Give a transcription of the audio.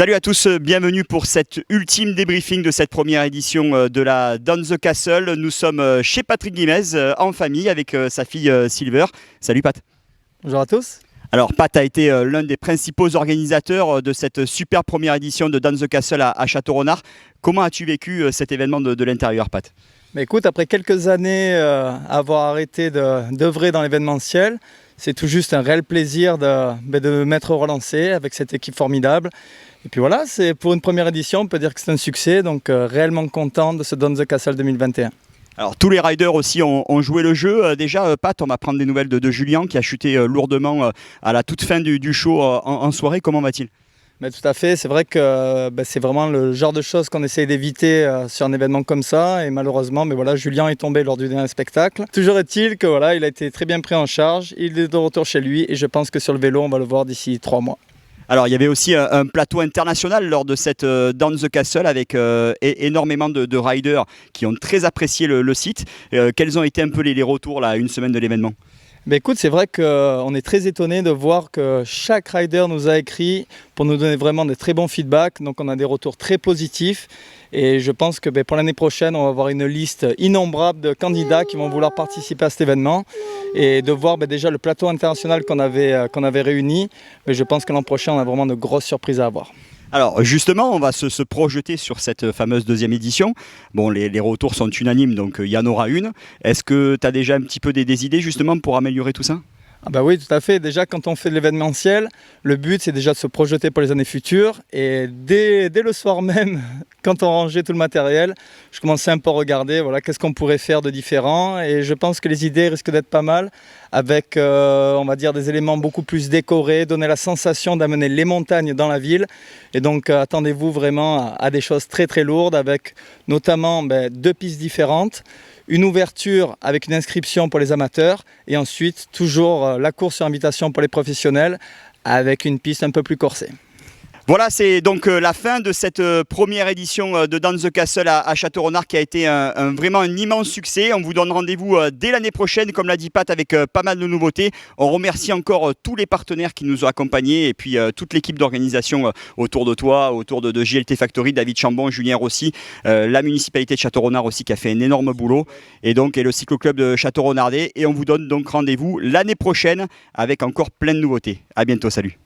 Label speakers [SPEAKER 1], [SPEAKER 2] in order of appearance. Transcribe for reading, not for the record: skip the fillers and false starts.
[SPEAKER 1] Salut à tous, bienvenue pour cette ultime débriefing de cette première édition de la Down the Castle. Nous sommes chez Patrick Guimez en famille avec sa fille Silver. Salut Pat.
[SPEAKER 2] Bonjour à tous.
[SPEAKER 1] Alors Pat a été l'un des principaux organisateurs de cette super première édition de Down the Castle à Château-Renard. Comment as-tu vécu cet événement de l'intérieur, Pat?
[SPEAKER 2] Mais écoute, après quelques années avoir arrêté d'œuvrer dans l'événementiel, c'est tout juste un réel plaisir de m'être relancé avec cette équipe formidable. Et puis voilà, c'est pour une première édition, on peut dire que c'est un succès, donc réellement content de ce Down the Castle 2021.
[SPEAKER 1] Alors tous les riders aussi ont joué le jeu. Déjà Pat, on va prendre des nouvelles de Julien qui a chuté lourdement à la toute fin du show en soirée. Comment va-t-il?
[SPEAKER 2] Mais tout à fait, c'est vrai que c'est vraiment le genre de choses qu'on essaye d'éviter sur un événement comme ça. Et malheureusement, voilà, Julien est tombé lors du dernier spectacle. Toujours est-il que voilà, il a été très bien pris en charge. Il est de retour chez lui et je pense que sur le vélo, on va le voir d'ici 3 mois.
[SPEAKER 1] Alors il y avait aussi un plateau international lors de cette Down the Castle avec énormément de riders qui ont très apprécié le site. Quels ont été un peu les retours là, une semaine de l'événement?
[SPEAKER 2] Écoute, c'est vrai qu'on est très étonné de voir que chaque rider nous a écrit pour nous donner vraiment de très bons feedbacks. Donc on a des retours très positifs et je pense que pour l'année prochaine, on va avoir une liste innombrable de candidats qui vont vouloir participer à cet événement et de voir déjà le plateau international qu'on avait réuni. Mais je pense que l'an prochain, on a vraiment de grosses surprises à avoir.
[SPEAKER 1] Alors justement, on va se projeter sur cette fameuse deuxième édition. Bon, les retours sont unanimes, donc il y en aura une. Est-ce que tu as déjà un petit peu des idées justement pour améliorer tout ça?
[SPEAKER 2] Oui, tout à fait. Déjà, quand on fait de l'événementiel, le but, c'est déjà de se projeter pour les années futures. Et dès le soir même, quand on rangeait tout le matériel, je commençais un peu à regarder qu'est-ce qu'on pourrait faire de différent. Et je pense que les idées risquent d'être pas mal, avec, on va dire, des éléments beaucoup plus décorés, donner la sensation d'amener les montagnes dans la ville. Et donc, attendez-vous vraiment à des choses très, très lourdes, avec notamment 2 pistes différentes. Une ouverture avec une inscription pour les amateurs et ensuite toujours la course sur invitation pour les professionnels avec une piste un peu plus corsée.
[SPEAKER 1] Voilà, c'est donc la fin de cette première édition de Down the Castle à Château-Renard qui a été vraiment un immense succès. On vous donne rendez-vous dès l'année prochaine, comme l'a dit Pat, avec pas mal de nouveautés. On remercie encore tous les partenaires qui nous ont accompagnés et puis toute l'équipe d'organisation autour de toi, autour de JLT Factory, David Chambon, Julien Rossi, la municipalité de Château-Renard aussi qui a fait un énorme boulot et le cycloclub de Château-Renardais. Et on vous donne donc rendez-vous l'année prochaine avec encore plein de nouveautés. À bientôt, salut.